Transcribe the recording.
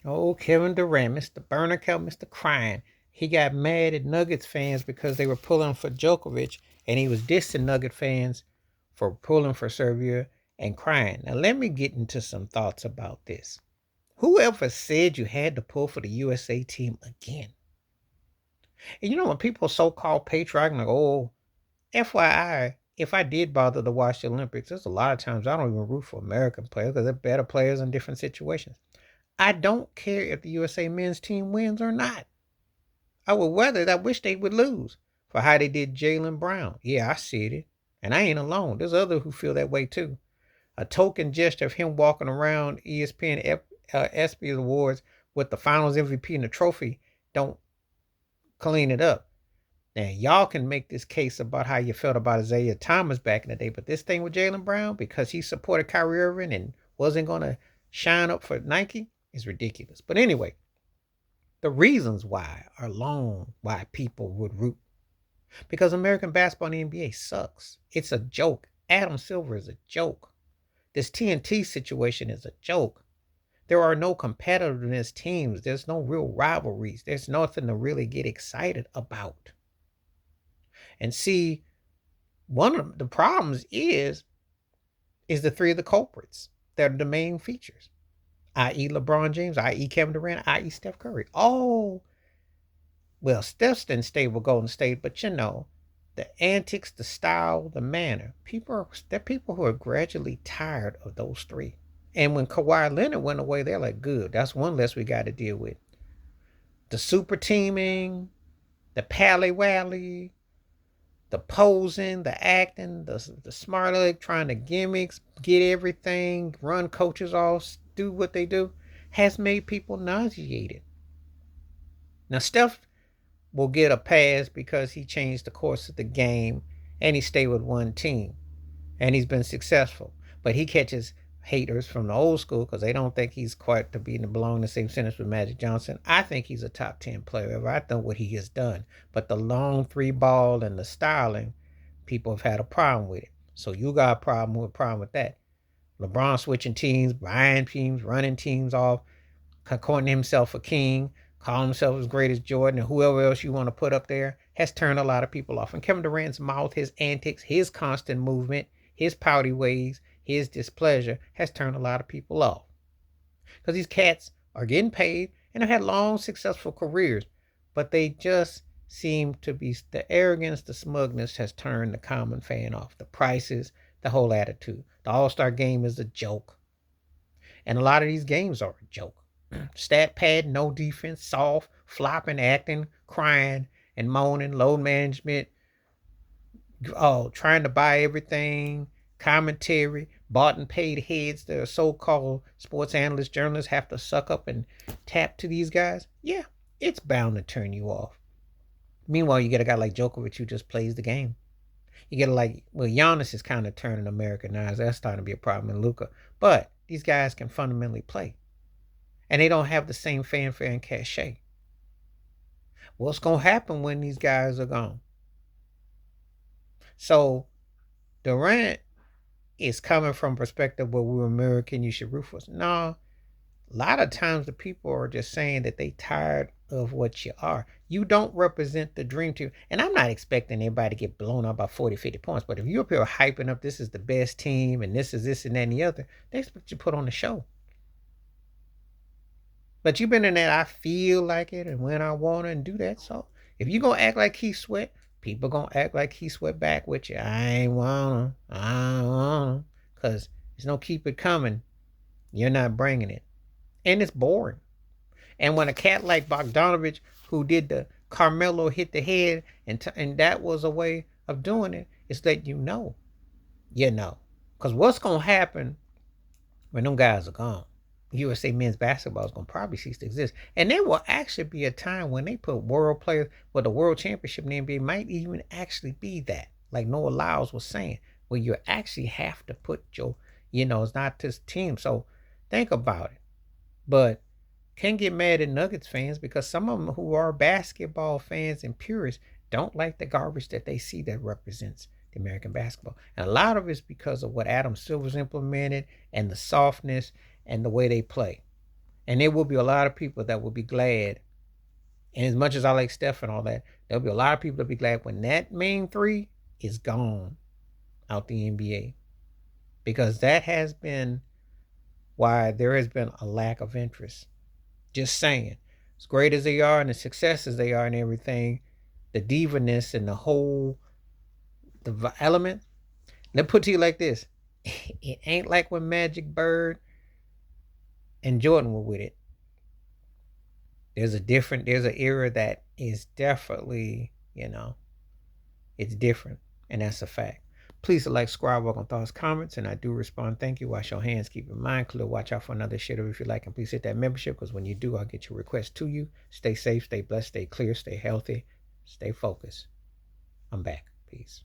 Oh, Kevin Durant, Mr. Burner Cup, Mr. Crying. He got mad at Nuggets fans because they were pulling for Jokic, and he was dissing Nugget fans for pulling for Serbia and crying. Now, let me get into some thoughts about this. Whoever said you had to pull for the USA team again? And you know, when people so called patriotic, like, oh, FYI, if I did bother to watch the Olympics, there's a lot of times I don't even root for American players because they're better players in different situations. I don't care if the USA men's team wins or not. I wish they would lose for how they did Jalen Brown. Yeah, I see it. And I ain't alone. There's others who feel that way too. A token gesture of him walking around ESPN ESPY Awards with the Finals MVP and the trophy don't clean it up. Now, y'all can make this case about how you felt about Isaiah Thomas back in the day, but this thing with Jalen Brown, because he supported Kyrie Irving and wasn't going to shine up for Nike, is ridiculous. But anyway, the reasons why are long why people would root. Because American basketball in the NBA sucks. It's a joke. Adam Silver is a joke. This TNT situation is a joke. There are no competitiveness teams. There's no real rivalries. There's nothing to really get excited about. And see, one of the problems is the three of the culprits that are the main features, i.e. LeBron James, i.e. Kevin Durant, i.e. Steph Curry. Oh, well, Steph's didn't stay with Golden State, but you know, the antics, the style, the manner. There are people who are gradually tired of those three. And when Kawhi Leonard went away, they're like, good, that's one less we got to deal with. The super teaming, the pally wally, the posing, the acting, the smart aleck trying to gimmicks, get everything, run coaches off, do what they do, has made people nauseated. Now, Steph will get a pass because he changed the course of the game and he stayed with one team and he's been successful. But he catches haters from the old school because they don't think he's quite to be belong in the same sentence with Magic Johnson. I think he's a top 10 player ever. I know what he has done. But the long three ball and the styling, people have had a problem with it. So you got a problem with that. LeBron switching teams, buying teams, running teams off, calling himself a king, calling himself as great as Jordan, and whoever else you want to put up there, has turned a lot of people off. And Kevin Durant's mouth, his antics, his constant movement, his pouty ways, his displeasure has turned a lot of people off. Because these cats are getting paid and have had long, successful careers, but they just seem to be, the arrogance, the smugness has turned the common fan off. The prices, the whole attitude. The All-Star game is a joke. And a lot of these games are a joke. Stat pad, no defense, soft, flopping, acting, crying, and moaning, load management, trying to buy everything, commentary, bought and paid heads that are so-called sports analysts, journalists have to suck up and tap to these guys. Yeah, it's bound to turn you off. Meanwhile, you get a guy like Jokic who just plays the game. You get Giannis is kind of turning Americanized. That's starting to be a problem in Luka. But these guys can fundamentally play. And they don't have the same fanfare and cachet. What's going to happen when these guys are gone? So Durant is coming from perspective where we're American, you should root for us. No, a lot of times the people are just saying that they tired of what you are. You don't represent the dream team. And I'm not expecting anybody to get blown up by 40, 50 points. But if you're up here hyping up this is the best team and this is this and that and the other, they expect you to put on the show. But you've been in that I feel like it and when I want to and do that. So if you're going to act like Keith Sweat, people going to act like Keith Sweat back with you. I ain't want to. I don't want to. Because there's no keep it coming. You're not bringing it. And it's boring. And when a cat like Bogdanovich, who did the Carmelo hit the head, and that was a way of doing it, is that you know. You know. Because what's going to happen when them guys are gone? USA men's basketball is going to probably cease to exist. And there will actually be a time when they put world players, the world championship in the NBA might even actually be that. Like Noah Lyles was saying, where you actually have to put it's not this team. So think about it. But can't get mad at Nuggets fans because some of them who are basketball fans and purists don't like the garbage that they see that represents the American basketball. And a lot of it's because of what Adam Silver's implemented and the softness and the way they play. And there will be a lot of people that will be glad. And as much as I like Steph and all that, there'll be a lot of people that will be glad when that main three is gone out the NBA. Because that has been why there has been a lack of interest. Just saying. As great as they are and as success as they are and everything, the divaness and the whole element. Let me put it to you like this. It ain't like when Magic Bird and Jordan were with it. There's an era that is definitely, it's different. And that's a fact. Please like, subscribe, work on thoughts, comments, and I do respond. Thank you. Wash your hands, keep your mind clear. Watch out for another shitter if you like, and please hit that membership because when you do, I'll get your request to you. Stay safe, stay blessed, stay clear, stay healthy, stay focused. I'm back. Peace.